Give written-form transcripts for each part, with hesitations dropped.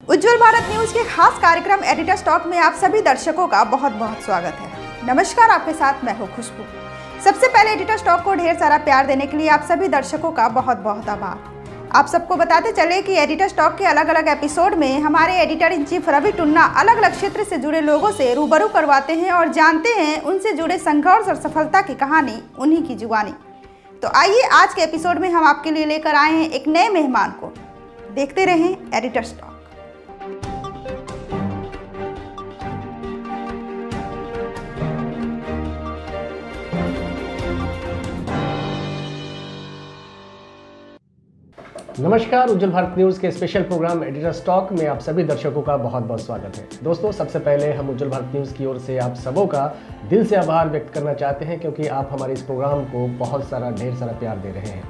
उज्ज्वल Bharat news के खास कार्यक्रम एडिटर्स टॉक में आप सभी दर्शकों का बहुत बहुत स्वागत है। नमस्कार, आपके साथ मैं हूं खुशबू। सबसे पहले एडिटर्स टॉक को ढेर सारा प्यार देने के लिए आप सभी दर्शकों का बहुत बहुत आभार। आप सबको बताते चले कि एडिटर्स टॉक के अलग अलग एपिसोड में हमारे editor in chief Ravi Tunna अलग अलग क्षेत्र से जुड़े लोगों से रूबरू करवाते हैं और जानते हैं उनसे जुड़े संघर्ष और सफलता की कहानी, उन्हीं की जुबानी। तो आइए आज के एपिसोड में हम आपके लिए लेकर आए हैं एक नए मेहमान को। देखते रहें एडिटर्स टॉक। नमस्कार, उज्ज्वल भारत न्यूज़ के स्पेशल प्रोग्राम एडिटर्स टॉक में आप सभी दर्शकों का बहुत बहुत स्वागत है। दोस्तों, सबसे पहले हम उज्ज्वल भारत न्यूज़ की ओर से आप सबों का दिल से आभार व्यक्त करना चाहते हैं क्योंकि आप हमारे इस प्रोग्राम को ढेर सारा प्यार दे रहे हैं।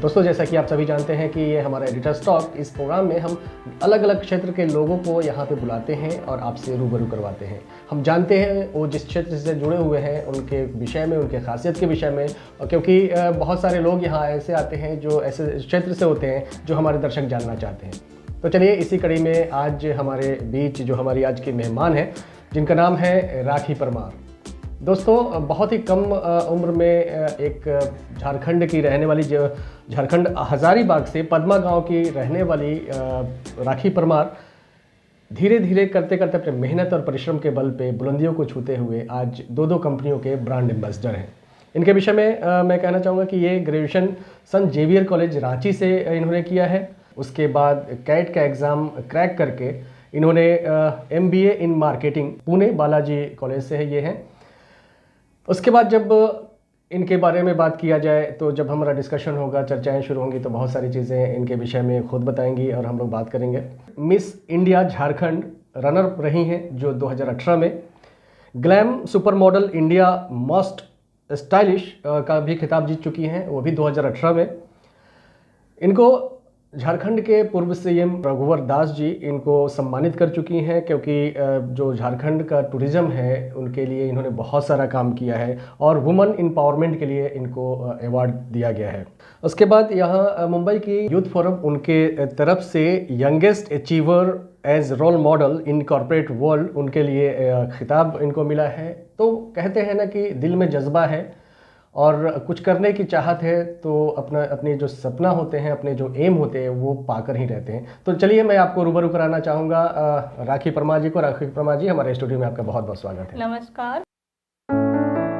दोस्तों, जैसा कि आप सभी जानते हैं कि ये हमारा एडिटर्स टॉक, इस प्रोग्राम में हम अलग अलग क्षेत्र के लोगों को यहाँ पे बुलाते हैं और आपसे रूबरू करवाते हैं। हम जानते हैं वो जिस क्षेत्र से जुड़े हुए हैं उनके विषय में, उनके खासियत के विषय में, और क्योंकि बहुत सारे लोग यहाँ ऐसे आते हैं जो ऐसे क्षेत्र से होते हैं जो हमारे दर्शक जानना चाहते हैं। तो चलिए, इसी कड़ी में आज हमारे बीच जो हमारी आज की मेहमान है, जिनका नाम है राखी परमार। दोस्तों, बहुत ही कम उम्र में एक झारखंड की रहने वाली, जो झारखंड हजारीबाग से पद्मा गांव की रहने वाली राखी परमार धीरे धीरे करते करते अपने मेहनत और परिश्रम के बल पे बुलंदियों को छूते हुए आज दो कंपनियों के ब्रांड एम्बेसडर हैं। इनके विषय में मैं कहना चाहूँगा कि ये ग्रेजुएशन संत जेवियर कॉलेज रांची से इन्होंने किया है। उसके बाद कैट का एग्ज़ाम क्रैक करके इन्होंने MBA in marketing Pune Balaji college से है ये हैं। उसके बाद जब इनके बारे में बात किया जाए तो जब हमारा डिस्कशन होगा, चर्चाएं शुरू होंगी, तो बहुत सारी चीज़ें इनके विषय में खुद बताएंगी और हम लोग बात करेंगे। मिस इंडिया झारखंड रनर रही हैं जो 2018 में, glam super model India most stylish का भी खिताब जीत चुकी हैं, वो भी 2018 में। इनको झारखंड के पूर्व CM रघुवर दास जी इनको सम्मानित कर चुकी हैं क्योंकि जो झारखंड का टूरिज़्म है उनके लिए इन्होंने बहुत सारा काम किया है और वुमेन एम्पावरमेंट के लिए इनको अवार्ड दिया गया है। उसके बाद यहाँ मुंबई की यूथ फोरम उनके तरफ से youngest achiever as role model in corporate world, उनके लिए खिताब इनको मिला है। तो कहते हैं ना कि दिल में जज्बा है और कुछ करने की चाहत है तो अपने जो सपना होते हैं, अपने जो एम होते हैं, वो पाकर ही रहते हैं। तो चलिए, मैं आपको रूबरू कराना चाहूँगा राखी परमार जी को। राखी परमार जी, हमारे स्टूडियो में आपका बहुत बहुत स्वागत है। नमस्कार।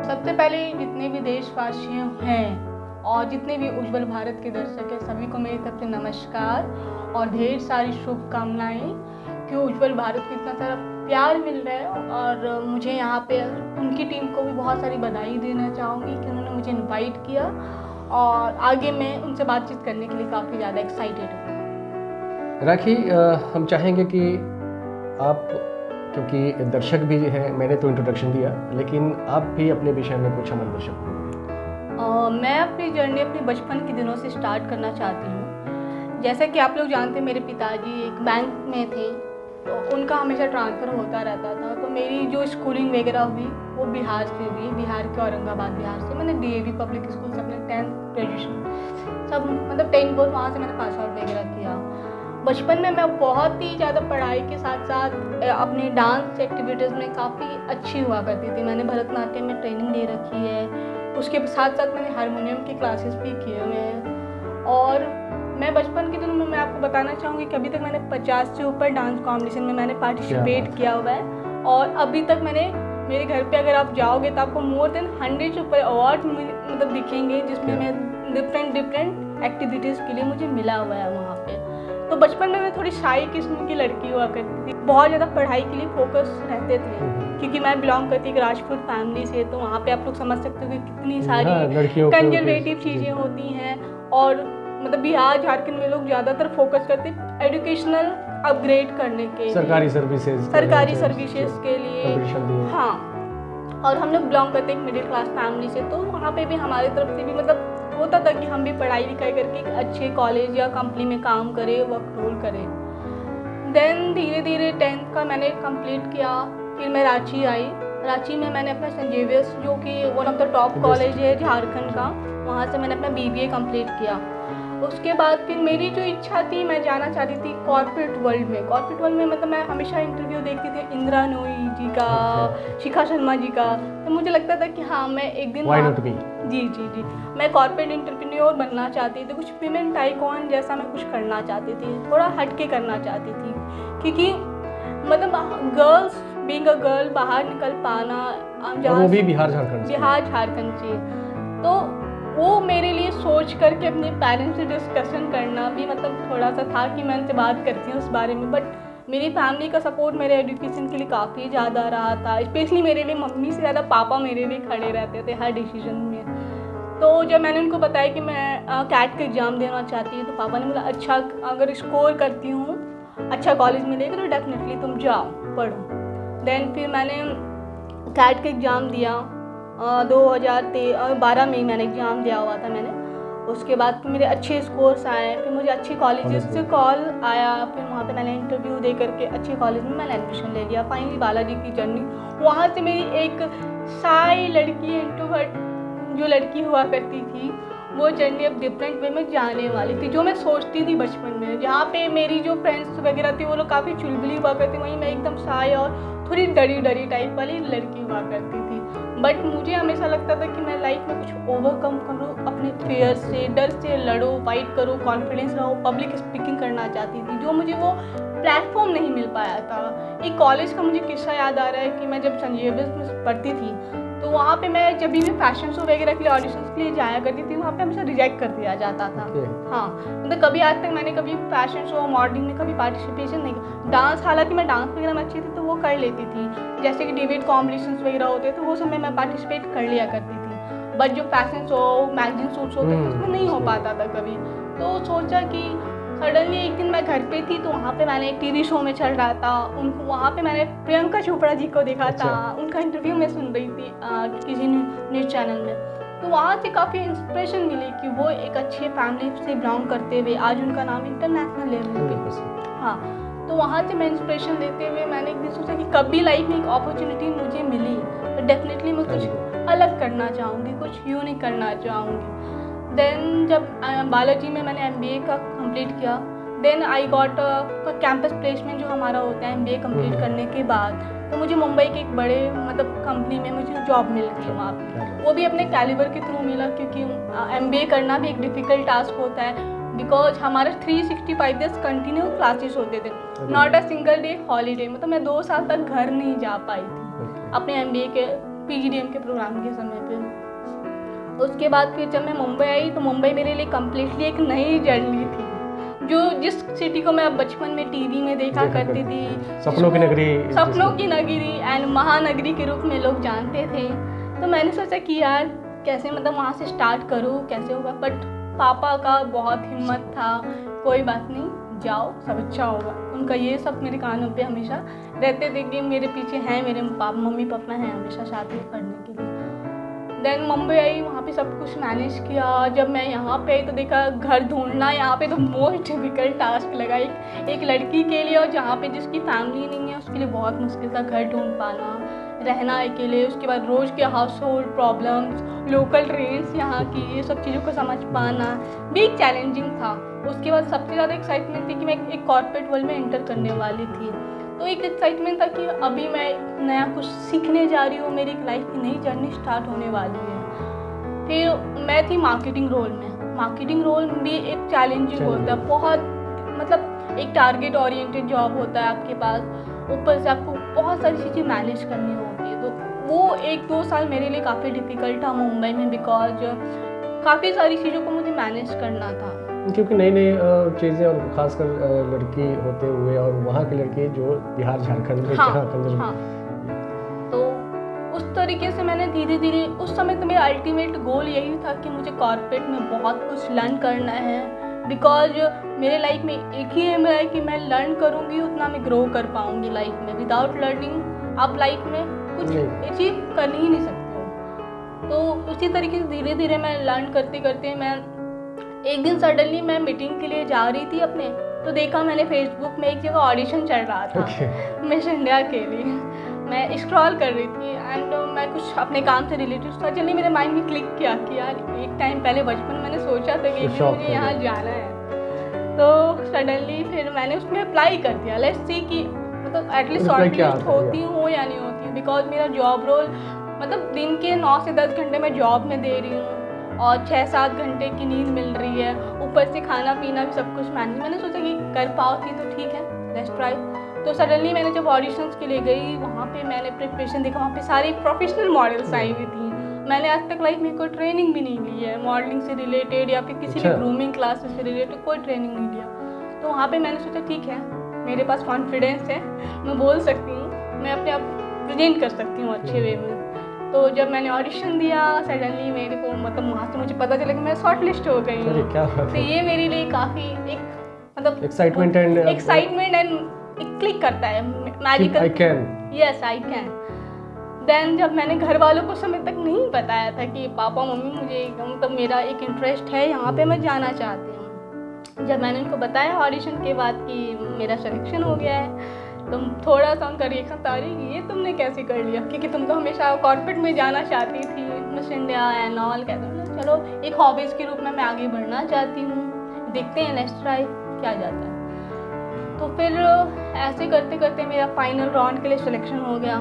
सबसे पहले जितने भी देशवासी हैं और जितने भी उज्ज्वल भारत के दर्शक हैं, सभी को मेरी तरफ से नमस्कार और ढेर सारी शुभकामनाएं कि उज्ज्वल भारत को इतना सारा प्यार मिल रहा है। और मुझे यहाँ पे उनकी टीम को भी बहुत सारी बधाई देना चाहूँगी कि उन्होंने मुझे इनवाइट किया और आगे मैं उनसे बातचीत करने के लिए काफ़ी ज़्यादा एक्साइटेड हूँ। राखी, हम चाहेंगे कि आप, क्योंकि दर्शक भी हैं, मैंने तो इंट्रोडक्शन दिया, लेकिन आप भी अपने विषय में कुछ हमारे दर्शक को। मैं अपनी जर्नी अपने बचपन के दिनों से स्टार्ट करना चाहती हूँ। जैसा कि आप लोग जानते हैं, मेरे पिताजी एक बैंक में थे तो उनका हमेशा ट्रांसफ़र होता रहता था। तो मेरी जो स्कूलिंग वगैरह हुई वो बिहार से हुई, बिहार के औरंगाबाद बिहार से। मैंने DAV पब्लिक स्कूल से अपने 10th ग्रेजुएशन सब, मतलब 10 बोर्ड वहाँ से मैंने पास आउट वगैरह किया। बचपन में मैं बहुत ही ज़्यादा पढ़ाई के साथ साथ अपने डांस एक्टिविटीज़ में काफ़ी अच्छी हुआ करती थी। मैंने भरतनाट्यम में ट्रेनिंग ले रखी है, उसके साथ साथ मैंने हारमोनियम की क्लासेस भी किए हुए हैं। और मैं बचपन के दिनों में मैं आपको बताना चाहूँगी कि अभी तक मैंने 50 से ऊपर डांस कॉम्पिटिशन में मैंने पार्टिसिपेट किया हुआ है। और अभी तक मेरे घर पे अगर आप जाओगे तो आपको मोर देन 100 से ऊपर अवार्ड मतलब दिखेंगे, जिसमें मैं डिफरेंट एक्टिविटीज़ के लिए मुझे मिला हुआ है वहाँ पे। तो बचपन में मैं थोड़ी शाई किस्म की लड़की हुआ करती थी, बहुत ज़्यादा पढ़ाई के लिए फोकस रहते थे क्योंकि मैं बिलोंग करती एक राजपूत फैमिली से। तो वहाँ पे आप लोग समझ सकते हो कि कितनी सारी कंजर्वेटिव चीज़ें होती हैं। और मतलब बिहार झारखंड में लोग ज़्यादातर फोकस करते हैं एजुकेशनल अपग्रेड करने के, सरकारी सर्विसेज के लिए। हाँ, और हम लोग बिलोंग करते एक मिडिल क्लास फैमिली से। तो वहाँ पे भी हमारी तरफ से भी मतलब होता था कि हम भी पढ़ाई लिखाई करके एक अच्छे कॉलेज या कंपनी में काम करें, वर्क रोल करें। देन धीरे धीरे 10th का मैंने कंप्लीट किया, फिर मैं रांची आई। रांची में मैंने अपना सेंट जेवियर्स, जो कि one of the top college है झारखंड का, वहाँ से मैंने अपना BBA कंप्लीट किया। उसके बाद फिर मेरी जो इच्छा थी, मैं जाना चाहती थी कॉर्पोरेट वर्ल्ड में। कॉर्पोरेट वर्ल्ड में मतलब मैं हमेशा इंटरव्यू देखती थी इंदिरा नूई जी का, शिखा शर्मा जी का, तो मुझे लगता था कि हाँ मैं एक दिन Why not me? जी मैं कॉर्पोरेट एंटरप्रेन्योर बनना चाहती थी, कुछ विमेन आइकॉन जैसा मैं कुछ करना चाहती थी, थोड़ा हटके करना चाहती थी, क्योंकि मतलब गर्ल्स बीइंग अ गर्ल बाहर निकल पाना, और वो भी बिहार झारखंड से, तो वो मेरे लिए सोच करके अपने पेरेंट्स से डिस्कशन करना भी मतलब थोड़ा सा था कि मैं उनसे बात करती हूँ उस बारे में। बट मेरी फैमिली का सपोर्ट मेरे एजुकेशन के लिए काफ़ी ज़्यादा रहा था, स्पेशली मेरे लिए मम्मी से ज़्यादा पापा मेरे लिए खड़े रहते थे हर डिसीजन में। तो जब मैंने उनको बताया कि मैं कैट का एग्ज़ाम देना चाहती हूँ, तो पापा ने बोला अच्छा अगर स्कोर करती हूँ, अच्छा कॉलेज मिलेगा तो डेफिनेटली तुम जाओ पढ़ो। देन फिर मैंने कैट का एग्ज़ाम दिया, 2012 में ही मैंने एग्ज़ाम दिया हुआ था मैंने। उसके बाद फिर मेरे अच्छे स्कोर्स आए, फिर मुझे अच्छे कॉलेजेस से कॉल आया, फिर वहाँ पे मैंने इंटरव्यू दे करके अच्छे कॉलेज में मैंने एडमिशन ले लिया। फाइनली बालाजी की जर्नी, वहाँ से मेरी एक शाई लड़की, इंट्रोवर्ट जो लड़की हुआ करती थी, वो जर्नी अब डिफरेंट वे में जाने वाली थी। जो मैं सोचती थी बचपन में, जहाँ पे मेरी जो फ्रेंड्स वगैरह थी वो लोग काफ़ी चुलबुली हुआ करती, वहीं मैं एकदम शाई और थोड़ी डरी टाइप वाली लड़की हुआ करती थी। बट मुझे हमेशा लगता था कि मैं लाइफ में कुछ ओवरकम करूँ, अपने फेयर से, डर से लड़ो, फाइट करो, कॉन्फिडेंस रहो, पब्लिक स्पीकिंग करना चाहती थी, जो मुझे वो प्लेटफॉर्म नहीं मिल पाया था। एक कॉलेज का मुझे किस्सा याद आ रहा है कि मैं जब संजीवनी में पढ़ती थी, तो वहाँ पे मैं जब भी फैशन शो वगैरह के लिए ऑडिशंस के लिए जाया करती थी, वहाँ पे हमेशा रिजेक्ट कर दिया जाता था। हाँ, मतलब कभी आज तक मैंने कभी फैशन शो मॉडलिंग में कभी पार्टिसिपेशन नहीं किया। डांस, हालांकि मैं डांस वगैरह में अच्छी थी तो वो कर लेती थी, जैसे कि डिबेट कॉम्पिटिशंस वगैरह होते तो वो सब में मैं पार्टिसिपेट कर लिया करती थी। बट जो फैशन शो, मैगजीन शूट्स होते थे उसमें नहीं हो पाता था कभी। तो सोचा कि सडनली एक दिन मैं घर पे थी, तो वहाँ पे मैंने एक टीवी शो में चल रहा था, उनको वहाँ पे मैंने प्रियंका चोपड़ा जी को देखा था, उनका इंटरव्यू मैं सुन रही थी किसी न्यूज़ चैनल में। तो वहाँ से काफ़ी इंस्पिरेशन मिली कि वो एक अच्छी फैमिली से बिलोंग करते हुए आज उनका नाम इंटरनेशनल लेवल पे। हाँ, तो वहाँ से मैं इंस्पिरेशन लेते हुए मैंने एक दिन सोचा कि कभी लाइफ में एक अपॉर्चुनिटी मुझे मिली तो डेफिनेटली मैं कुछ अलग करना चाहूँगी, कुछ यूनिक करना चाहूँगी। देन जब बालाजी में मैंने MBA का कंप्लीट किया, then I got campus placement जो हमारा होता है MBA कंप्लीट करने के बाद, तो मुझे मुंबई के एक बड़े मतलब कंपनी में मुझे जॉब मिल गई वहाँ पे। वो भी अपने कैलिबर के थ्रू मिला, क्योंकि MBA करना भी एक डिफ़िकल्ट टास्क होता है, बिकॉज हमारे 365 डेज कंटिन्यू क्लासेस होते थे, not a single day holiday. मतलब मैं 2 साल तक घर नहीं जा पाई थी अपने MBA के PGDM के प्रोग्राम के समय पे। उसके बाद फिर जब मैं मुंबई आई, तो मुंबई मेरे लिए कम्प्लीटली एक नई जर्नी थी, जो जिस सिटी को मैं बचपन में टीवी में देखा करती थी, सपनों की नगरी एंड महानगरी के रूप में लोग जानते थे। तो मैंने सोचा कि यार कैसे मतलब वहाँ से स्टार्ट करूँ, कैसे होगा। बट पापा का बहुत हिम्मत था, कोई बात नहीं, जाओ, सब अच्छा होगा। उनका ये सब मेरे कानों पे हमेशा रहते थे कि मेरे पीछे हैं, मेरे मम्मी पापा हैं हमेशा साथ में पढ़ने के लिए। देन मुंबई आई, वहाँ पे सब कुछ मैनेज किया। जब मैं यहाँ पे आई तो देखा घर ढूंढना यहाँ पे तो मोस्ट डिफिकल्ट टास्क लगा एक लड़की के लिए, और जहाँ पे जिसकी फैमिली नहीं है उसके लिए बहुत मुश्किल था घर ढूंढ पाना, रहना अकेले। उसके बाद रोज़ के house hold problems, local trains यहाँ की, ये सब चीज़ों को समझ पाना भी एक चैलेंजिंग था। उसके बाद सबसे ज़्यादा एक्साइटमेंट थी कि मैं एक कॉर्पोरेट वर्ल्ड में एंटर करने वाली थी, तो एक एक्साइटमेंट था कि अभी मैं नया कुछ सीखने जा रही हूँ, मेरी एक लाइफ की नई जर्नी स्टार्ट होने वाली है। फिर मैं थी मार्केटिंग रोल में। मार्केटिंग रोल भी एक चैलेंजिंग होता है, बहुत मतलब एक टारगेट ओरिएंटेड जॉब होता है आपके पास, ऊपर से आपको बहुत सारी चीज़ें मैनेज करनी होती है। तो वो 1-2 साल मेरे लिए काफ़ी डिफ़िकल्ट था मुंबई में, बिकॉज काफ़ी सारी चीज़ों को मुझे मैनेज करना था, क्योंकि नई चीज़ें, और खासकर लड़की होते हुए, और वहाँ की लड़की जो बिहार झारखंड में हाँ। तो उस तरीके से मैंने धीरे धीरे, उस समय तो मेरा अल्टीमेट गोल यही था कि मुझे कॉर्पोरेट में बहुत कुछ लर्न करना है, बिकॉज मेरे लाइफ में एक ही एम है कि मैं लर्न करूँगी उतना मैं ग्रो कर पाऊँगी लाइफ में। विदाउट लर्निंग आप लाइफ में कुछ अचीव कर ही नहीं सकते हो। तो उसी तरीके से धीरे धीरे मैं लर्न करते करते, मैं एक दिन सडनली मैं मीटिंग के लिए जा रही थी अपने, तो देखा मैंने फेसबुक में एक जगह ऑडिशन चल रहा था मिस इंडिया के लिए। मैं स्क्रॉल कर रही थी एंड मैं मैं कुछ अपने काम से रिलेटेड सडनली मेरे माइंड में क्लिक किया कि यार एक टाइम पहले बचपन में मैंने सोचा था कि एक दिन शौक मुझे हो यहाँ गया। जाना है। तो सडनली फिर मैंने उसमें अप्लाई कर दिया। लेट्स सी कि मतलब एटलीस्ट Reply क्या शॉर्टलिस्ट आता है, होती हूँ या नहीं होती हूँ, बिकॉज मेरा जॉब रोल मतलब दिन के 9 से 10 घंटे मैं जॉब में दे रही हूँ और 6-7 घंटे की नींद मिल रही है, ऊपर से खाना पीना भी सब कुछ मैनेज। मैंने सोचा कि कर पाओगी तो ठीक है, लेट्स ट्राई। तो सडनली मैंने जब ऑडिशंस के लिए गई वहाँ पे मैंने प्रिपरेशन देखा, वहाँ पे सारी प्रोफेशनल मॉडल्स आई हुई थी। मैंने आज तक लाइफ में कोई ट्रेनिंग भी नहीं ली है मॉडलिंग से रिलेटेड या फिर किसी भी अच्छा। ग्रूमिंग क्लासेस से रिलेटेड, कोई ट्रेनिंग नहीं लिया। तो वहाँ पे मैंने सोचा ठीक है, मेरे पास कॉन्फिडेंस है, मैं बोल सकती हूँ, मैं अपने आप प्रेजेंट कर सकती हूँ अच्छे वे में। तो जब मैंने ऑडिशन दिया सडनली मेरे को मतलब वहाँ से मुझे पता चला कि मैं शॉर्ट लिस्ट हो गई अरे हूँ। क्या बात तो है। ये मेरे लिए काफ़ी एक मतलब Excitement and, एक्साइटमेंट एंड एक क्लिक करता है I magical. can. Yes I can. Then जब मैंने घर वालों को समय तक नहीं बताया था कि पापा मम्मी मुझे मतलब मेरा एक इंटरेस्ट है यहाँ पे, मैं जाना चाहती हूँ। जब मैंने उनको बताया ऑडिशन के बाद कि मेरा सिलेक्शन हो गया है, तो थोड़ा सा उनका रिएक्शन था, अरे ये तुमने कैसे कर लिया, क्योंकि तुम तो हमेशा कॉर्पोरेट में जाना चाहती थी, मिस इंडिया एंड ऑल। कहते हैं चलो एक हॉबीज़ के रूप में मैं आगे बढ़ना चाहती हूँ, देखते हैं लेट्स ट्राई क्या जाता है। तो फिर ऐसे करते करते मेरा फाइनल राउंड के लिए सिलेक्शन हो गया।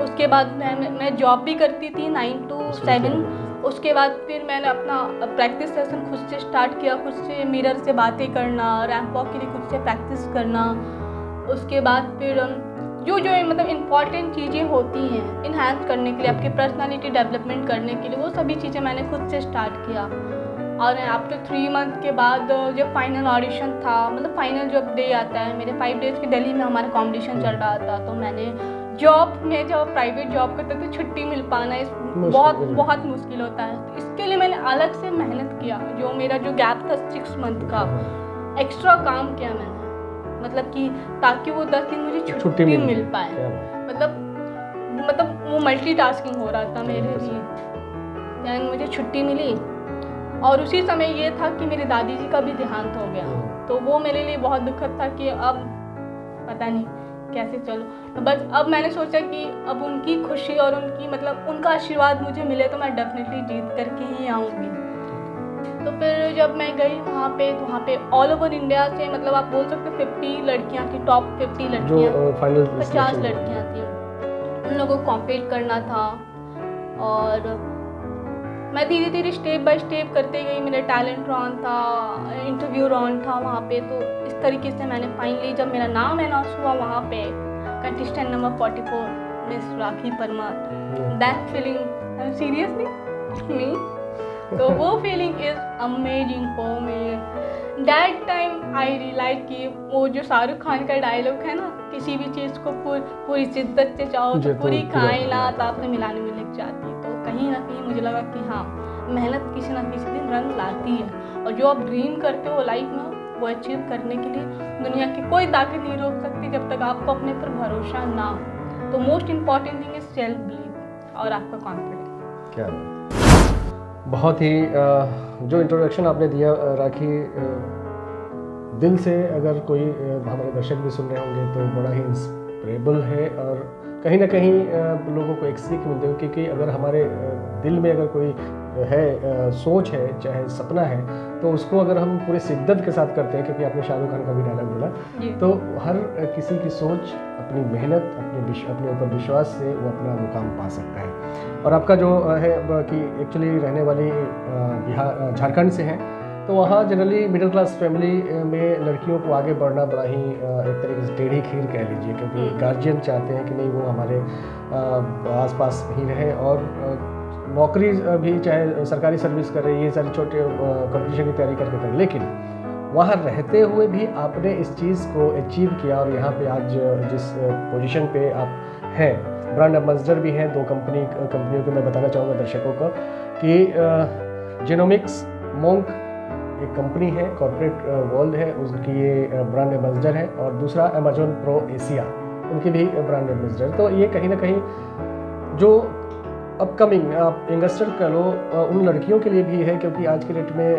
उसके बाद मैं जॉब भी करती थी 9 to 7। उसके बाद फिर मैंने अपना प्रैक्टिस सेशन खुद से स्टार्ट किया, खुद से मिरर से बातें करना, रैंप वॉक के लिए खुद से प्रैक्टिस करना। उसके बाद फिर जो जो मतलब इम्पॉर्टेंट चीज़ें होती हैं इन्हांस करने के लिए, आपकी पर्सनालिटी डेवलपमेंट करने के लिए, वो सभी चीज़ें मैंने खुद से स्टार्ट किया। और आफ्टर 3 मंथ के बाद जब फाइनल ऑडिशन था, मतलब फाइनल जब डे आता है, मेरे 5 डेज़ के दिल्ली में हमारा कॉम्पिटिशन चल रहा था। तो मैंने जॉब में जब प्राइवेट जॉब करते तो छुट्टी मिल पाना बहुत मुश्किल होता है। तो इसके लिए मैंने अलग से मेहनत किया, जो मेरा जो गैप था 6 मंथ का, एक्स्ट्रा काम किया मैंने, मतलब कि ताकि वो 10 दिन मुझे छुट्टी मिल पाए। मतलब वो मल्टीटास्किंग हो रहा था मेरे लिए। दैन मुझे छुट्टी मिली और उसी समय ये था कि मेरी दादी जी का भी देहांत हो गया। तो वो मेरे लिए बहुत दुखद था कि अब पता नहीं कैसे चलो। तो बस अब मैंने सोचा कि अब उनकी खुशी और उनकी मतलब उनका आशीर्वाद मुझे मिले तो मैं डेफिनेटली जीत करके ही आऊँगी। तो फिर जब मैं गई वहाँ पे ऑल ओवर इंडिया से मतलब आप बोल सकते हो 50 लड़कियाँ थी, टॉप 50 लड़कियाँ, 50 लड़कियाँ थी, उन लोगों को कॉम्पीट करना था। और मैं धीरे धीरे स्टेप बाय स्टेप करते गई। मेरा टैलेंट राउंड था, इंटरव्यू राउंड था वहाँ पे। तो इस तरीके से मैंने फाइनली जब मेरा नाम अनाउंस हुआ वहाँ पे, contestant number 44 miss Rakhi Parmar, that feeling seriously me, तो वो feeling is amazing for me. That time I realise कि वो जो शाहरुख खान का डायलॉग है ना, किसी भी चीज़ को पूरी शिद्दत से चाहो तो पूरी कायनात आपसे मिलाने में लग जाती। तो कहीं ना कहीं मुझे लगा कि हाँ, मेहनत किसी ना किसी दिन रंग लाती है, और जो आप ड्रीम करते हो लाइफ में वो अचीव करने के लिए दुनिया की कोई ताकत नहीं रोक सकती जब तक आपको अपने पर भरोसा ना हो। तो most important thing is self believe और आपका कॉन्फिडेंस। क्या बहुत ही जो इंट्रोडक्शन आपने दिया राखी, दिल से अगर कोई हमारे दर्शक भी सुन रहे होंगे तो बड़ा ही इंस्पिरेबल है, और कहीं ना कहीं लोगों को एक सीख मिलती है। क्योंकि अगर हमारे दिल में अगर कोई है सोच है, चाहे सपना है, तो उसको अगर हम पूरे शिद्दत के साथ करते हैं, क्योंकि आपने शाहरुख खान का भी डायलॉग बोला, तो हर किसी की सोच, अपनी मेहनत, अपने ऊपर विश्वास से वो अपना मुकाम पा सकता है। और आपका जो है कि एक्चुअली रहने वाली बिहार झारखंड से हैं, तो वहाँ जनरली मिडिल क्लास फैमिली में लड़कियों को आगे बढ़ना बड़ा ही एक तरीके से टेढ़ी खीर कह लीजिए, क्योंकि गार्जियन चाहते हैं कि नहीं वो हमारे आसपास ही रहे, और नौकरी भी चाहे सरकारी सर्विस कर रही है, सारी छोटे कंपटीशन की तैयारी करके करें, लेकिन वहाँ रहते हुए भी आपने इस चीज़ को अचीव किया। और यहाँ पे आज जिस पोजीशन पे आप हैं, ब्रांड एम्बेसडर भी हैं 2 कंपनियों को मैं बताना चाहूँगा दर्शकों को कि जेनोमिक्स मोंक एक कंपनी है, कॉर्पोरेट वर्ल्ड है, उसकी ये ब्रांड एम्बेसडर है, और दूसरा अमेजोन प्रो एशिया, उनकी भी ब्रांड एम्बेसडर। तो ये कहीं ना कहीं जो अपकमिंग आप यंगस्टर कह लो, उन लड़कियों के लिए भी है, क्योंकि आज के डेट में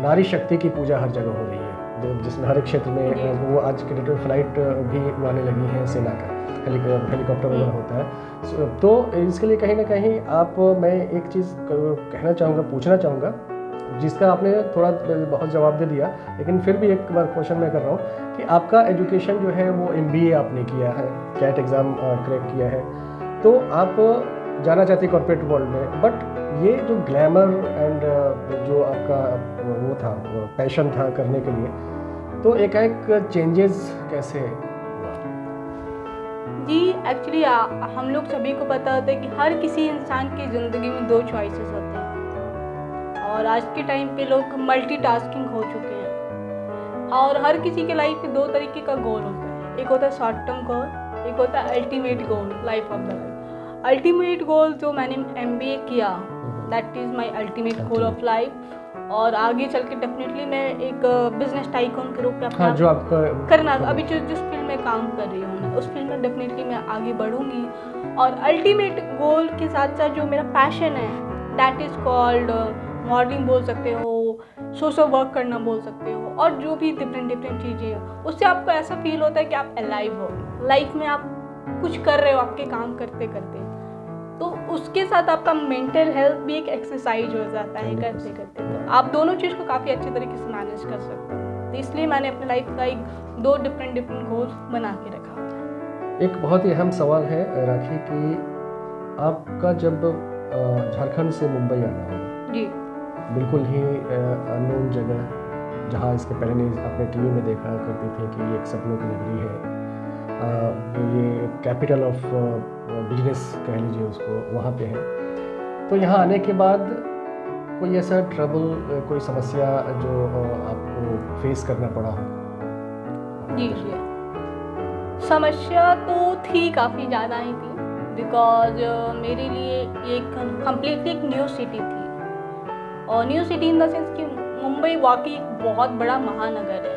नारी शक्ति की पूजा हर जगह हो रही है, जिसमें हर एक क्षेत्र में वो आज के डेट में फ्लाइट भी उड़ाने लगी हैं सेना का। हेलीकॉप्टर वगैरह होता है। तो इसके लिए कहीं ना कहीं मैं एक चीज़ कहना चाहूँगा, पूछना चाहूँगा, जिसका आपने थोड़ा बहुत जवाब दे दिया, लेकिन फिर भी एक बार क्वेश्चन मैं कर रहा हूँ कि आपका एजुकेशन जो है वो MBA आपने किया है, कैट एग्ज़ाम क्रैक किया है, तो आप जाना चाहते कॉर्पोरेट वर्ल्ड में, बट ये जो ग्लैमर एंड जो आपका वो था, पैशन था करने के लिए, तो एकाएक चेंजेस कैसे हुआ? जी एक्चुअली हम लोग सभी को पता होता है कि हर किसी इंसान की ज़िंदगी में 2 चॉइसेस होते हैं, और आज के टाइम पे लोग मल्टीटास्किंग हो चुके हैं, और हर किसी के लाइफ में 2 तरीके का गोल होता है। एक होता है शॉर्ट टर्म गोल, एक होता है ultimate goal, life of the life. Ultimate goal जो मैंने MBA किया, that is my ultimate goal of life, और आगे चल के डेफिनेटली मैं एक बिजनेस टाइकून के रूप में अपना जो आपका करना, अभी जिस फील्ड में काम कर रही हूँ मैं, उस फील्ड में डेफिनेटली मैं आगे बढ़ूंगी। और अल्टीमेट गोल के साथ साथ जो मेरा पैशन है, दैट इज़ कॉल्ड मॉडलिंग बोल सकते हो, सोशल वर्क करना बोल सकते हो, और जो भी डिफरेंट चीज़ें हैं, उससे आपको ऐसा फील होता है कि आप अलाइव हो, लाइफ में आप कुछ कर रहे हो आपके काम करते करते। तो उसके साथ आपका मेंटल हेल्थ भी एक एक्सरसाइज हो जाता है करते करते, तो आप दोनों चीज़ को काफ़ी अच्छे तरीके से मैनेज कर सकते हो। तो इसलिए मैंने अपने लाइफ का 2 डिफरेंट गोल्स बना के रखा। एक बहुत ही अहम सवाल है राखी कि आपका जब झारखंड से मुंबई आना होगा, जी बिल्कुल ही अननोन जगह, जहाँ इसके पहले नहीं आपने टीवी में देखा करती थी कि ये एक सपनों की नगरी है, ये कैपिटल ऑफ बिजनेस कह लीजिए उसको, वहाँ पे है। तो यहाँ आने के बाद कोई ऐसा ट्रबल, कोई समस्या जो आपको फेस करना पड़ा हो? जी जी समस्या तो थी, काफ़ी ज़्यादा ही थी, बिकॉज मेरे लिए एक कम्प्लीटली एक न्यू सिटी थी, और new city in the sense कि मुंबई वाकई एक बहुत बड़ा महानगर है।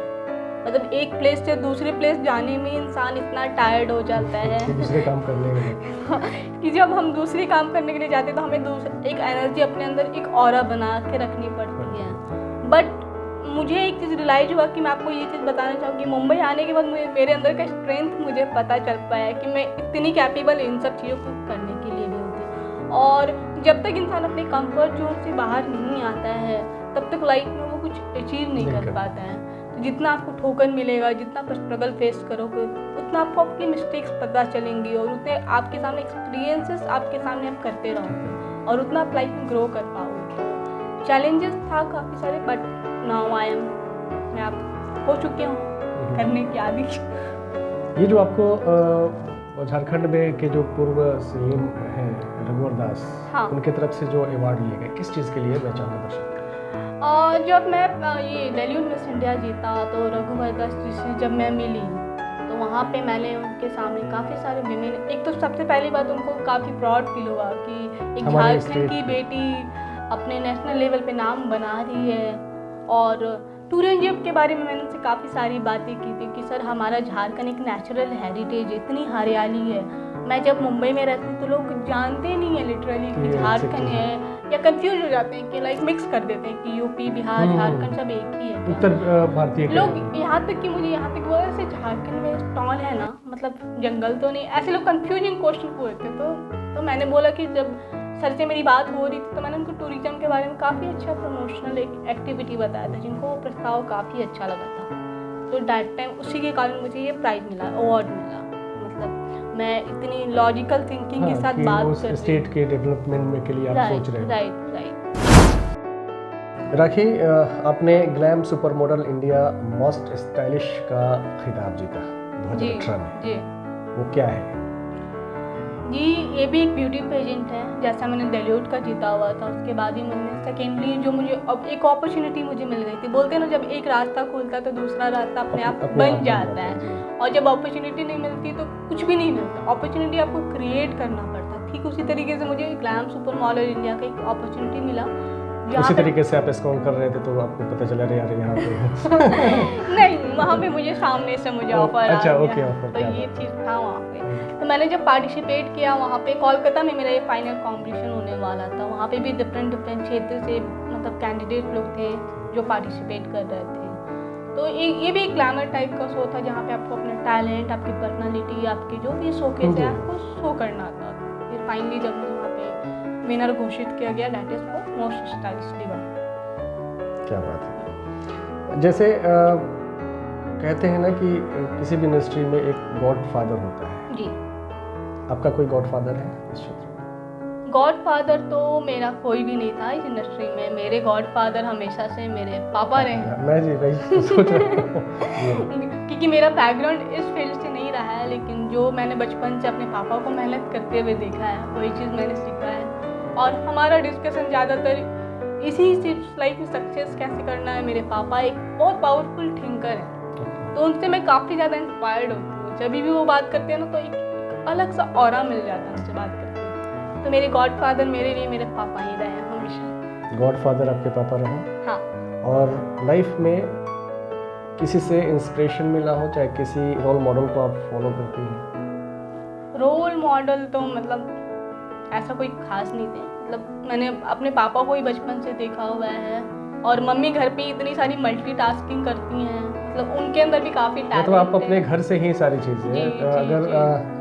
मतलब एक प्लेस से दूसरे प्लेस जाने में इंसान इतना टायर्ड हो जाता है दूसरे काम करने में कि जब हम दूसरे काम करने के लिए जाते हैं तो हमें एक एनर्जी अपने अंदर एक ऑरा बना के रखनी पड़ती है। बट मुझे एक चीज़ रियलाइज हुआ कि मैं आपको ये चीज़ बताना चाहूँगी, मुंबई आने के बाद मेरे अंदर का स्ट्रेंथ मुझे पता चल पाया कि मैं इतनी कैपेबल इन सब चीज़ों को करने के लिए भी होती। और जब तक इंसान अपने कंफर्ट जोन से बाहर नहीं आता है तब तक लाइफ में वो कुछ अचीव नहीं कर पाता है। तो जितना आपको ठोकर मिलेगा, जितना आप स्ट्रगल फेस करोगे, उतना आपको अपनी मिस्टेक्स पता चलेंगी, और उतने आपके सामने एक्सपीरियंसेस आपके सामने आप करते रहोगे, और उतना आप लाइफ में ग्रो कर पाओगे। चैलेंजेस था काफ़ी सारे, बट नाउ आई एम, मैं आप हो चुके हूँ करने की आदि। ये जो आपको झारखंड में के जो पूर्व CM हैं रघुवर दास, हाँ। उनके तरफ से जो अवार्ड लिए गए, किस चीज़ के लिए मैं चाहूँगा दर्शक? जब मैं ये दिल्ली मिस इंडिया जीता तो रघुवर दास जी से जब मैं मिली तो वहाँ पे मैंने उनके सामने काफ़ी सारे विमेन, एक तो सबसे पहली बात उनको काफ़ी प्राउड फील हुआ कि एक झारखंड की बेटी अपने नेशनल लेवल पे नाम बना रही है। और टूरिज्म के बारे में मैंने उनसे काफ़ी सारी बातें की थी कि सर हमारा झारखंड एक नेचुरल हेरिटेज, इतनी हरियाली है। मैं जब मुंबई में रहती हूँ तो लोग जानते नहीं है लिटरली कि झारखंड है, या कंफ्यूज हो जाते हैं कि लाइक मिक्स कर देते हैं कि यूपी बिहार झारखंड सब एक ही है। उत्तर भारतीय लोग यहाँ तक कि मुझे यहाँ तक बोला जैसे झारखंड में स्टॉल है ना, मतलब जंगल तो नहीं, ऐसे लोग कंफ्यूजिंग क्वेश्चन पूछते। तो मैंने बोला कि जब सर से मेरी बात हो रही थी तो मैंने उनको टूरिज्म के बारे में काफ़ी अच्छा प्रमोशनल एक एक्टिविटी बताया था, जिनको वो प्रस्ताव काफ़ी अच्छा लगा था। तो दैट टाइम उसी के कारण मुझे ये प्राइज़ मिला, अवार्ड मिला। मतलब मैं इतनी लॉजिकल थिंकिंग के साथ बात कर रही हूँ, स्टेट के डेवलपमेंट में के लिए आप सोच रहे हैं। राइट। राखी, आपने glam super model India most stylish का खिताब जीता 2018 में। जी वो क्या है? जी ये भी एक ब्यूटी पेजेंट है, जैसा मैंने डेल्यूट का जीता हुआ था। उसके बाद ही मैंने सेकेंडली जो मुझे अब एक अपॉर्चुनिटी मुझे मिल गई थी। बोलते हैं ना, जब एक रास्ता खुलता है तो दूसरा रास्ता अपने आप बन जाता है, और जब अपॉर्चुनिटी नहीं मिलती तो कुछ भी नहीं मिलता। अपॉर्चुनिटी आपको क्रिएट करना पड़ता है। ठीक उसी तरीके से मुझे ग्लैम सुपर मॉडल इंडिया का एक अपॉर्चुनिटी मिला। उसी तरीके से आप स्क्रॉल कर रहे थे तो आपको पता चला रे यार यहाँ पे नहीं, वहाँ पे मुझे सामने से मुझे ऑफर आ अच्छा, गया। ओके, ऑफर तो ये चीज़ था वहाँ पे। तो मैंने जब पार्टिसिपेट किया वहाँ पे, कोलकाता में मेरा ये फाइनल कॉम्पिटिशन होने वाला था। वहाँ पे भी डिफरेंट क्षेत्र से मतलब कैंडिडेट लोग थे जो पार्टिसिपेट कर रहे थे। तो ये भी एक ग्लैमर टाइप का शो था जहाँ पे आपको अपना टैलेंट, आपकी पर्सनालिटी, आपके जो भी शोकेस है आपको शो करना था। फिर फाइनली जब मुझे वहाँ पे विनर घोषित किया गया, that is for most stylish diva. क्या बात है। जैसे कहते हैं ना कि किसी भी इंडस्ट्री में एक गॉड फादर होता है। जी, आपका कोई गॉड फादर है इस क्षेत्र में? गॉड फादर तो मेरा कोई भी नहीं था इस इंडस्ट्री में। मेरे गॉड फादर हमेशा से मेरे पापा रहे हैं। मैं जी वही सोच रहा हूँ। क्योंकि मेरा बैकग्राउंड इस फील्ड से नहीं रहा है, लेकिन जो मैंने बचपन से अपने पापा को मेहनत करते हुए देखा है वही चीज़ मैंने सीखा है। और हमारा डिस्कशन ज़्यादातर इसी चीज़ लाइफ में सक्सेस कैसे करना है। मेरे पापा एक बहुत पावरफुल थिंकर हैं, तो उनसे मैं काफ़ी ज़्यादा इंस्पायर्ड होती हूँ। जब भी वो बात करते हैं ना तो एक अलग सा ऑरा मिल जाता है उनसे बात करते हैं। तो मेरे गॉड फादर मेरे लिए मेरे पापा ही रहे हैं हमेशा। गॉड फादर आपके पापा रहे। हाँ। और लाइफ में किसी से इंस्पिरेशन मिला हो, चाहे किसी रोल मॉडल को आप फॉलो करती हैं? रोल मॉडल तो मतलब ऐसा कोई खास नहीं थे। मतलब मैंने अपने पापा को ही बचपन से देखा हुआ है, और मम्मी घर पे इतनी सारी मल्टीटास्किंग करती हैं, मतलब उनके अंदर भी काफ़ी टैलेंट मतलब आप अपने घर से ही सारी चीज़ें, जी, अगर जी।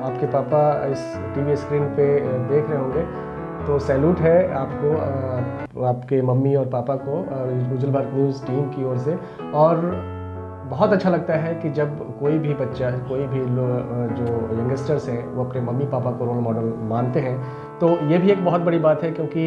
आपके पापा इस टीवी स्क्रीन पे देख रहे होंगे तो सैल्यूट है आपको, आपके मम्मी और पापा को, उज्जवल भारत न्यूज़ टीम की ओर से। और बहुत अच्छा लगता है कि जब कोई भी बच्चा, कोई भी जो यंगस्टर्स हैं वो अपने मम्मी पापा को रोल मॉडल मानते हैं, तो ये भी एक बहुत बड़ी बात है। क्योंकि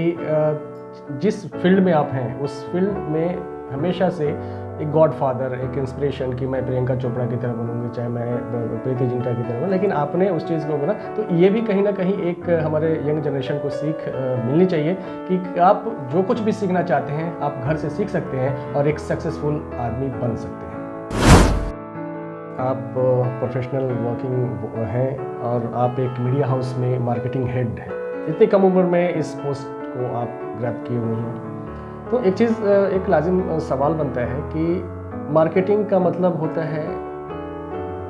जिस फील्ड में आप हैं उस फील्ड में हमेशा से एक गॉड फादर, एक इंस्पिरेशन कि मैं प्रियंका चोपड़ा की तरह बनूंगी, चाहे मैं प्रीति जिंटा की तरह बनूँ, लेकिन आपने उस चीज़ को बना। तो ये भी कहीं ना कहीं एक हमारे यंग जनरेशन को सीख मिलनी चाहिए कि आप जो कुछ भी सीखना चाहते हैं आप घर से सीख सकते हैं और एक सक्सेसफुल आदमी बन सकते हैं। आप प्रोफेशनल वर्किंग हैं और आप एक मीडिया हाउस में मार्केटिंग हेड हैं। इतनी कम उम्र में इस पोस्ट को आप ग्रैब किए हुए हैं, तो एक चीज़, एक लाजिम सवाल बनता है कि मार्केटिंग का मतलब होता है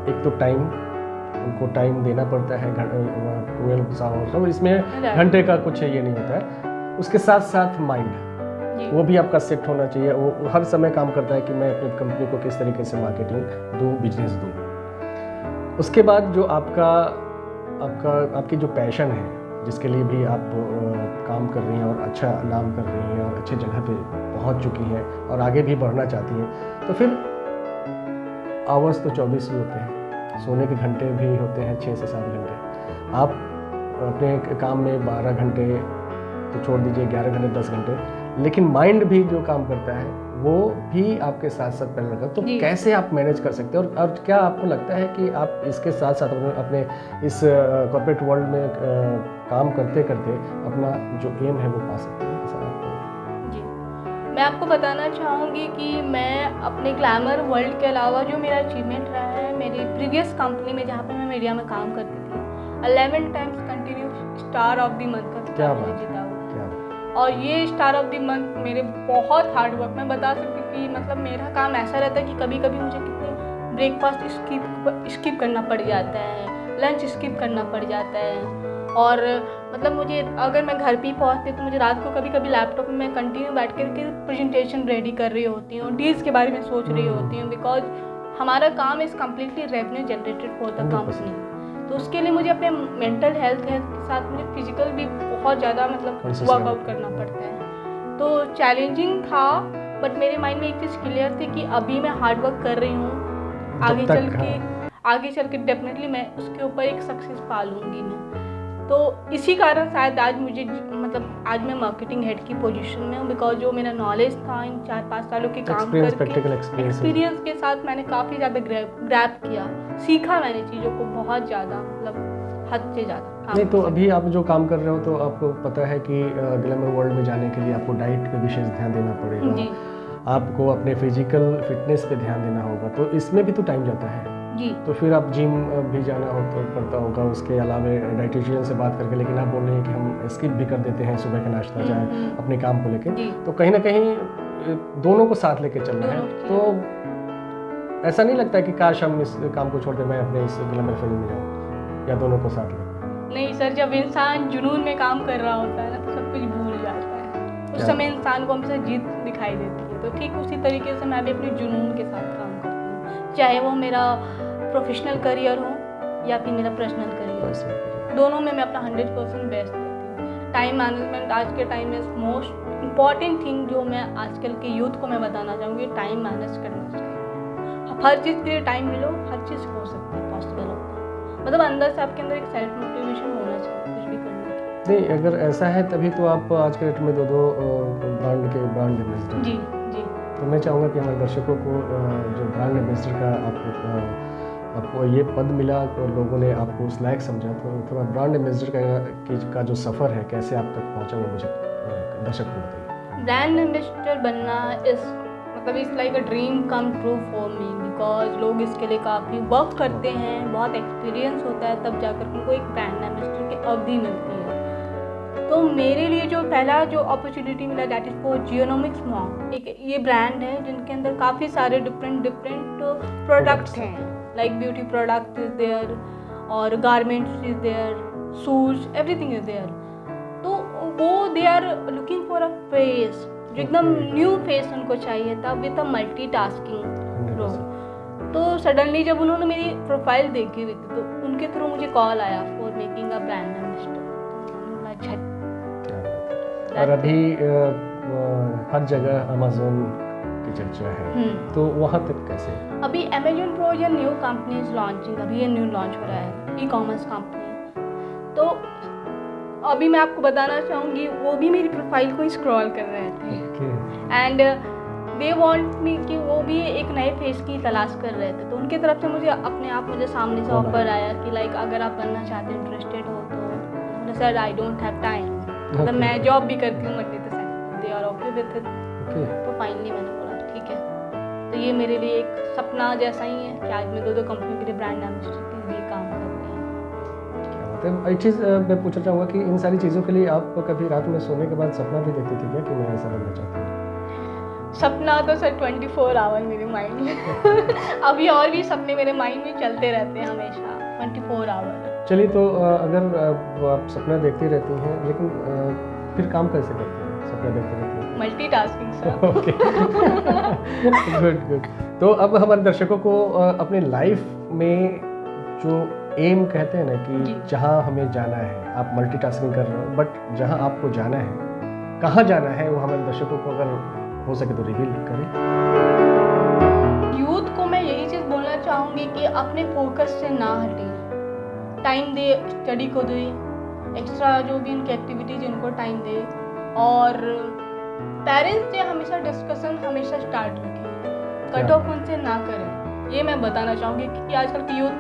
एक तो टाइम, उनको टाइम देना पड़ता है, 12 आवर्स, और इसमें घंटे का कुछ ये नहीं होता है। उसके साथ साथ माइंड, वो भी आपका सेट होना चाहिए। वो हर समय काम करता है कि मैं अपनी कंपनी को किस तरीके से मार्केटिंग दूँ, बिजनेस दूँ। उसके बाद जो आपकी जो पैशन है, जिसके लिए भी आप काम कर रही हैं और अच्छा नाम कर रही हैं और अच्छी जगह पे पहुंच चुकी हैं और आगे भी बढ़ना चाहती हैं, तो फिर आवर्स तो 24 ही होते हैं, सोने के घंटे भी होते हैं 6 से 7 घंटे। आप अपने काम में 12 घंटे तो छोड़ दीजिए, 11 घंटे 10 घंटे, लेकिन माइंड भी जो काम करता है वो भी आपके साथ साथ पहले रखा। तो कैसे आप मैनेज कर सकते हैं, और क्या आपको लगता है कि आप इसके साथ साथ अपने इस कॉर्पोरेट वर्ल्ड में काम करते करते अपना जो एम है वो पा सकते हैं? ऐसा आपको? जी, मैं आपको बताना चाहूँगी कि मैं अपने ग्लैमर वर्ल्ड के अलावा जो मेरा अचीवमेंट रहा है, मेरी प्रीवियस कंपनी में जहाँ पे मैं मीडिया में काम करती थी, 11 times continue star of the month का क्या खिताब बात मैंने जीता हुआ है। क्या और ये स्टार ऑफ द मंथ मेरे बहुत हार्ड वर्क, मैं बता सकती थी। मतलब मेरा काम ऐसा रहता है कि कभी कभी मुझे कितने ब्रेकफास्ट स्किप करना पड़ जाता है, लंच स्किप करना पड़ जाता है। और मतलब मुझे, अगर मैं घर पे ही पहुँचती तो मुझे रात को कभी कभी लैपटॉप में मैं कंटिन्यू बैठ कर के प्रेजेंटेशन रेडी कर रही होती हूँ, डील्स के बारे में सोच रही होती हूँ, बिकॉज हमारा काम is completely revenue generated for the company. तो उसके लिए मुझे अपने मेंटल हेल्थ के साथ मुझे फिजिकल भी बहुत ज़्यादा मतलब वर्कआउट करना पड़ता है। तो चैलेंजिंग था, बट मेरे माइंड में एक चीज़ क्लियर थी कि अभी मैं हार्ड वर्क कर रही हूँ, आगे चल के डेफिनेटली मैं उसके ऊपर एक सक्सेस पा लूँगी मैं। तो इसी कारण शायद आज मुझे, मतलब आज मैं मार्केटिंग हेड की पोजीशन में हूँ, बिकॉज जो मेरा नॉलेज था इन 4-5 सालों के काम करके, एक्सपीरियंस के साथ मैंने काफ़ी ज़्यादा ग्रैब किया, सीखा मैंने चीज़ों को बहुत ज़्यादा, मतलब हद से ज़्यादा। नहीं, तो अभी आप जो काम कर रहे हो तो आपको पता है कि ग्लैमर वर्ल्ड में जाने के लिए आपको डाइट पे विशेष ध्यान देना पड़ेगा जी। आपको अपने फिजिकल फिटनेस पे ध्यान देना होगा, तो इसमें भी तो टाइम जाता है जी। तो फिर आप जिम भी जाना पड़ता होगा, उसके अलावा डाइटिशियन से बात करके, लेकिन आप बोल रहे हैं कि हम स्किप भी कर देते हैं सुबह का नाश्ता चाहे अपने काम को लेके, तो कहीं ना कहीं दोनों को साथ लेके चलना है। तो ऐसा नहीं लगता कि काश हम इस काम को छोड़ के मैं अपने इस ग्लैमर फील्ड में जाऊँ, या दोनों को साथ लेकर? नहीं सर, जब इंसान जुनून में काम कर रहा होता है ना तो सब कुछ भूल जाता है, उस समय इंसान को हमेशा जीत दिखाई देती है। तो ठीक उसी तरीके से मैं भी अपने जुनून के साथ काम चाहे वो मेरा प्रोफेशनल करियर हो या फिर मेरा पर्सनल करियर, दोनों में मैं अपना 100% बेस्ट देती हूँ। टाइम मैनेजमेंट आज के टाइम में मोस्ट इम्पॉर्टेंट थिंग जो मैं आजकल के यूथ को मैं बताना चाहूँगी, टाइम मैनेज करना चाहिए। हर चीज़ के लिए टाइम मिलो, हर चीज़ हो सकता है, पॉसिबल होता है। मतलब अंदर से आपके अंदर एक सेल्फ मोटिवेशन होना चाहिए कुछ भी करने की। नहीं, अगर ऐसा है तभी तो आप आज के डेट में दो ब्रांड एम्बेसडर। जी जी। तो मैं चाहूँगा कि हमारे दर्शकों को जो ब्रांड एम्बेसडर का आपको ये पद मिला और लोगों ने आपको उस लायक समझा, तो थोड़ा ब्रांड एम्बेसडर का जो सफ़र है कैसे आप तक पहुँचा वो मुझे दर्शक को बताइए। ब्रांड एम्बेसडर बनना मतलब it's like a dream come true for me, because लोग इसके लिए काफ़ी वर्क करते हैं, बहुत एक्सपीरियंस होता है, तब जाकर उनको एक ब्रांड एम्बेसडर की अवधि मिलती है। तो मेरे लिए जो पहला जो अपॉर्चुनिटी मिला that is for Geonomics Mom. एक ये ब्रांड है जिनके अंदर काफ़ी सारे डिफरेंट प्रोडक्ट्स हैं, like beauty product is there और garments is there, shoes, everything is there. तो वो they are looking for a face जो एकदम न्यू फेस उनको चाहिए था विद अ मल्टीटास्किंग रोल। तो सडनली जब उन्होंने मेरी प्रोफाइल देखी हुई थी तो उनके थ्रू मुझे कॉल आया for making a brand ambassador. और अभी हर जगह अमेज़न की चर्चा है, तो वहाँ तक कैसे? अभी अमेजन प्रो या न्यू कंपनी इज लॉन्चिंग, अभी ये न्यू लॉन्च हो रहा है, ई कॉमर्स कंपनी। तो अभी मैं आपको बताना चाहूँगी वो भी मेरी प्रोफाइल को स्क्रॉल कर रहे थे एंड दे वांट मी कि वो भी एक नए फेस की तलाश कर रहे थे। तो उनकी तरफ से मुझे सामने से ऑफर आया कि लाइक अगर आप बनना चाहते हैं, इंटरेस्टेड हो तो sir I don't have time, मतलब मैं जॉब भी करती हूँ मंडे से Saturday, they are okay with it. तो फाइनली मैंने बोला ठीक है। तो ये मेरे लिए एक सपना जैसा ही है कि आज मैं दो कंपनियों के लिए ब्रांड एम्बेसडर के लिए काम करती हूँ। मतलब एक चीज़ मैं पूछना चाहूँगा कि इन सारी चीज़ों के लिए आप कभी रात में सोने के बाद सपना भी देखती थी क्या कि मैं ऐसा बनना चाहती हूँ? सपना तो सर 24 आवर मेरे माइंड में अभी और भी सपने मेरे माइंड में चलते रहते हैं हमेशा 24 आवर। चलिए, तो अगर आप सपना देखती रहती हैं लेकिन फिर काम कैसे करते हैं? सपना देखते रहती हैं, मल्टीटास्किंग सर। Okay, good. तो अब हमारे दर्शकों को अपने लाइफ में जो एम कहते हैं ना कि जहाँ हमें जाना है, आप मल्टीटास्किंग कर रहे हो, बट जहाँ आपको जाना है, कहाँ जाना है, वो हमारे दर्शकों को अगर हो सके तो रिवील करें। यूथ को मैं यही चीज़ बोलना चाहूँगी कि अपने फोकस से ना हटें, टाइम दे, स्टडी को दे, एक्स्ट्रा जो भी उनकी एक्टिविटीज उनको टाइम दे, और पेरेंट्स से हमेशा डिस्कशन हमेशा स्टार्ट रखें, कट ऑफ उनसे ना करें। ये मैं बताना चाहूँगी क्योंकि आजकल की यूथ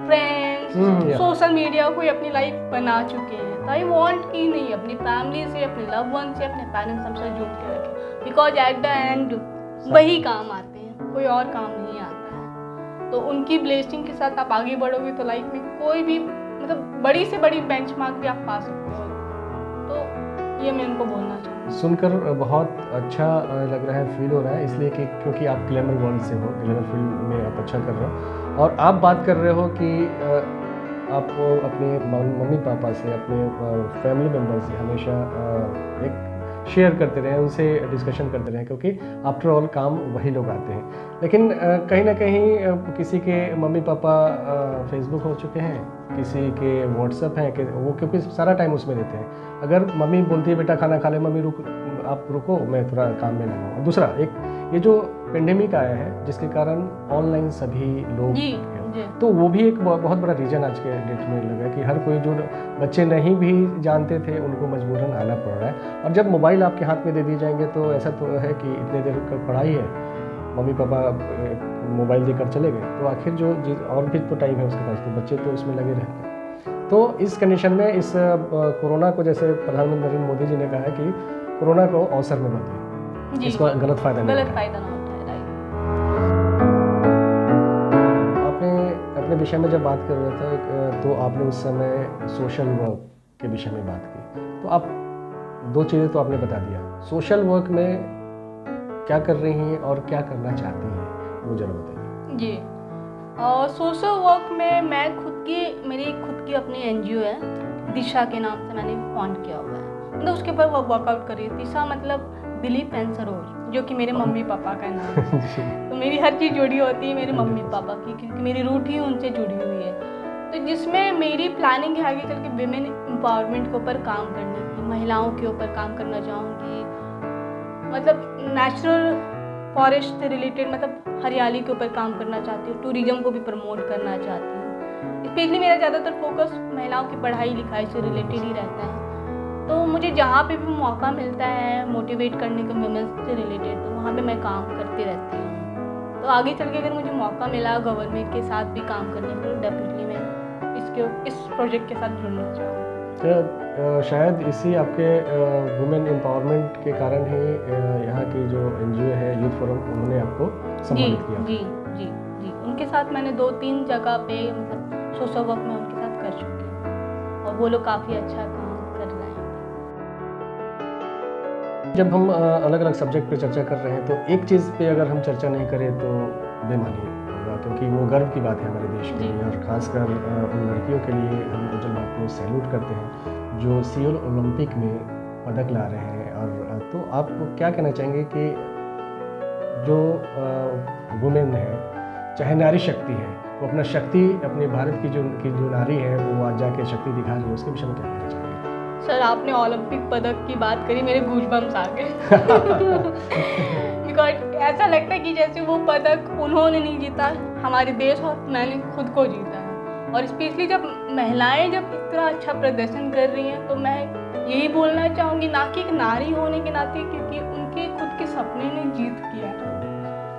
फ्रेंड्स सोशल मीडिया को अपनी लाइफ बना चुके हैं। तो आई वांट कि नहीं, अपनी फैमिली से, अपने लव वन से, अपने पेरेंट्स हमसे जुड़ के रखें, बिकॉज एट द एंड वही काम आते हैं, कोई और काम नहीं आता है। तो उनकी ब्लेसिंग के साथ आप आगे बढ़ोगे तो लाइफ में कोई भी मतलब बड़ी से बड़ी बेंचमार्क भी आप पा सकते हो। तो ये मैं उनको बोलना चाहूँगी। सुनकर बहुत अच्छा लग रहा है, फील हो रहा है, इसलिए कि क्योंकि आप ग्लैमर वर्ल्ड से हो, ग्लैमर फील्ड में आप अच्छा कर रहे हो, और आप बात कर रहे हो कि आप अपने मम्मी पापा से, अपने फैमिली मेम्बर से हमेशा एक शेयर करते रहें, उनसे डिस्कशन करते रहें, क्योंकि आफ्टर ऑल काम वही लोग आते हैं। लेकिन कहीं ना कहीं किसी के मम्मी पापा फेसबुक हो चुके हैं, किसी के व्हाट्सएप हैं, कि वो क्योंकि सारा टाइम उसमें रहते हैं। अगर मम्मी बोलती है बेटा खाना खा ले, मम्मी आप रुको, मैं थोड़ा काम में लगा हूँ। दूसरा एक ये जो पेंडेमिक आया है जिसके कारण ऑनलाइन सभी लोग जी। तो वो भी एक बहुत बड़ा रीज़न आज के डेट में लगा कि हर कोई जो बच्चे नहीं भी जानते थे उनको मजबूरन आना पड़ रहा है। और जब मोबाइल आपके हाथ में दे दिए जाएंगे तो ऐसा तो है कि इतने देर का पढ़ाई है, मम्मी पापा मोबाइल देकर चले गए, तो आखिर जो और भी तो टाइम है उसके पास, तो बच्चे तो उसमें लगे रहते हैं। तो इस कंडीशन में इस कोरोना को, जैसे प्रधानमंत्री नरेंद्र मोदी जी ने कहा है कि कोरोना को अवसर में बदलें, इसका गलत फायदा ना उठाए। अपने विषय में जब बात कर रहे थे तो आपने उस समय सोशल वर्क के विषय में बात की, तो आप दो चीज़ें तो आपने बता दिया, सोशल वर्क में क्या कर रही हैं और क्या करना चाहती हैं, वो जरा बताइए। जी, और सोशल वर्क में मैं मेरी खुद की अपनी NGO है, दिशा के नाम से मैंने फाउंड किया हुआ है। मतलब उसके ऊपर वर्कआउट कर रही है। दिशा मतलब दिलीप एंड सरोज, जो कि मेरे मम्मी पापा का नाम है। तो मेरी हर चीज़ जुड़ी होती है मेरे मम्मी पापा की, क्योंकि मेरी रूट ही उनसे जुड़ी हुई है। तो जिसमें मेरी प्लानिंग है आगे चल के विमेन एम्पावरमेंट के ऊपर काम करने की, महिलाओं के ऊपर काम करना चाहूँगी, मतलब नेचुरल फॉरेस्ट से रिलेटेड, मतलब हरियाली के ऊपर काम करना चाहती हूँ, टूरिज्म को भी प्रमोट करना चाहती हूँ। स्पेशली मेरा ज़्यादातर फोकस महिलाओं की पढ़ाई लिखाई से रिलेटेड ही रहता है। तो मुझे जहाँ पे भी मौका मिलता है मोटिवेट करने का वुमेन्स से रिलेटेड, तो वहाँ पे मैं काम करती रहती हूँ। तो आगे चल के अगर मुझे मौका मिला गवर्नमेंट के साथ भी काम करने के, तो डेफिनेटली मैं इस प्रोजेक्ट के साथ जुड़ना चाहूँगी। शायद इसी आपके वुमेन एम्पावरमेंट के कारण ही यहाँ की जो NGO है यूथ फोरम, उन्होंने आपको सम्मानित किया। जी जी जी, उनके साथ मैंने 2-3 जगह पे मतलब सोशल वर्क में उनके साथ कर चुकी हूँ, और वो लोग काफ़ी अच्छा काम कर रहे हैं। जब हम अलग अलग सब्जेक्ट पे चर्चा कर रहे हैं, तो एक चीज़ पे अगर हम चर्चा नहीं करें तो बेमानी होगा, क्योंकि वो गर्व की बात है हमारे देश के लिए, और ख़ासकर उन लड़कियों के लिए हम उज्जवल भारत को सैल्यूट करते हैं जो सियोल ओलंपिक में पदक ला रहे हैं। और तो आप क्या कहना चाहेंगे कि जो वुमेन है, चाहे नारी शक्ति है, वो अपना शक्ति, अपने भारत की जो नारी है, वो आज जाके शक्ति दिखा रही है, उसके विषय में क्या कहना चाहेंगे? सर, आपने ओलंपिक पदक की बात करी, मेरे गूज़बम्स आ गए। बिकॉज ऐसा लगता है कि जैसे वो पदक उन्होंने नहीं जीता, हमारे देश और मैंने खुद को जीता है। और स्पेशली जब महिलाएं जब इतना अच्छा प्रदर्शन कर रही हैं, तो मैं यही बोलना चाहूँगी, ना कि एक नारी होने के नाते, क्योंकि उनके खुद के सपने ने जीत किया,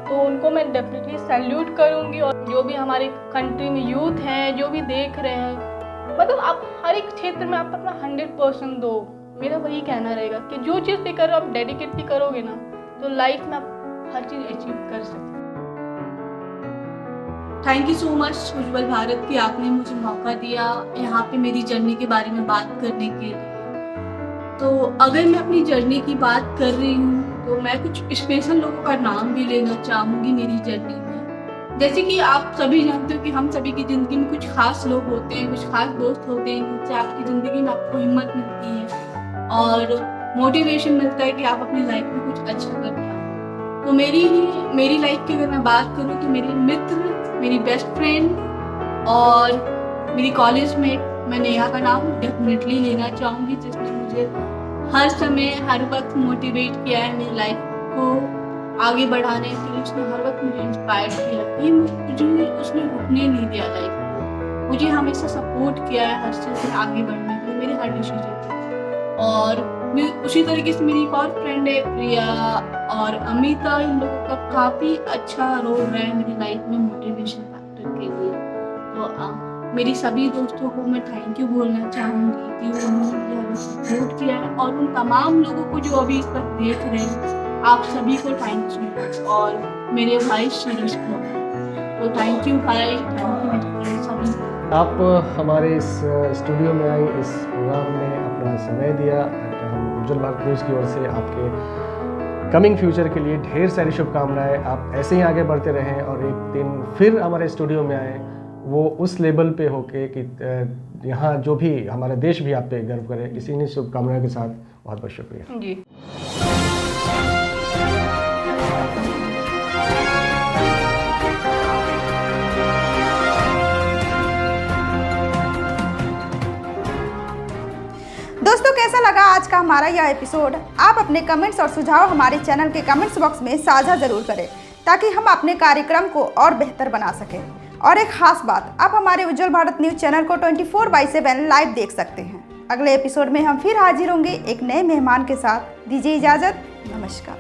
तो उनको मैं डेफिनेटली सैल्यूट करूँगी। और जो भी हमारे कंट्री में यूथ हैं, जो भी देख रहे हैं, मतलब आप हर एक क्षेत्र में आप अपना 100% दो। मेरा वही कहना रहेगा कि जो चीज़ भी करो, आप डेडिकेटली करोगे ना, तो लाइफ में आप हर चीज़ अचीव कर सकते। थैंक यू सो मच उज्जवल भारत कि आपने मुझे मौका दिया यहाँ पे मेरी जर्नी के बारे में बात करने के लिए। तो अगर मैं अपनी जर्नी की बात कर रही हूँ, तो मैं कुछ स्पेशल लोगों का नाम भी लेना चाहूँगी मेरी जर्नी में। जैसे कि आप सभी जानते हो कि हम सभी की ज़िंदगी में कुछ खास लोग होते हैं, कुछ खास दोस्त होते हैं, जिनसे आपकी ज़िंदगी में आपको हिम्मत मिलती है और मोटिवेशन मिलता है कि आप अपनी लाइफ में कुछ अच्छा कर पाओ। तो मेरी लाइफ की अगर मैं बात करूँ, तो मेरी मित्र, मेरी बेस्ट फ्रेंड और मेरी कॉलेज में मैं नेहा का नाम डेफिनेटली लेना चाहूँगी, जिसने मुझे हर समय हर वक्त मोटिवेट किया है मेरी लाइफ को आगे बढ़ाने के लिए। उसने हर वक्त मुझे इंस्पायर किया, ये मुझे उसने रुकने नहीं दिया लाइफ को, मुझे हमेशा सपोर्ट किया है हर चीज़ में आगे बढ़ने के लिए, मेरे हर डिसीजन में। और उसी तरीके से मेरी एक और फ्रेंड है प्रिया और अमिता, इन लोगों का काफ़ी अच्छा रोल रहा है मेरी लाइफ में मोटिवेशन फैक्टर के लिए। तो मेरी सभी दोस्तों को मैं थैंक यू बोलना चाहूँगी कि उन्होंने मुझे हमें सपोर्ट किया है, और उन तमाम लोगों को जो अभी इस वक्त देख रहे हैं, आप सभी को थैंक यू, और मेरे भाई सूरज को तो थैंक यू भाई, थैंक यू सभी। आप हमारे इस स्टूडियो में आई, इस प्रोग्राम में अपना समय दिया। हम उज्जवल भारत न्यूज़ की ओर से आपके कमिंग फ्यूचर के लिए ढेर सारी शुभकामनाएं। आप ऐसे ही आगे बढ़ते रहें और एक दिन फिर हमारे स्टूडियो में आए, वो उस लेवल पे होके कि यहाँ जो भी हमारा देश भी आप पे गर्व करे। इसी ने शुभकामनाओं के साथ बहुत बहुत शुक्रिया जी। दोस्तों, कैसा लगा आज का हमारा यह एपिसोड? आप अपने कमेंट्स और सुझाव हमारे चैनल के कमेंट्स बॉक्स में साझा जरूर करें, ताकि हम अपने कार्यक्रम को और बेहतर बना सकें। और एक खास बात, आप हमारे उज्जवल भारत न्यूज़ चैनल को 24/7 लाइव देख सकते हैं। अगले एपिसोड में हम फिर हाजिर होंगे एक नए मेहमान के साथ। दीजिए इजाज़त, नमस्कार।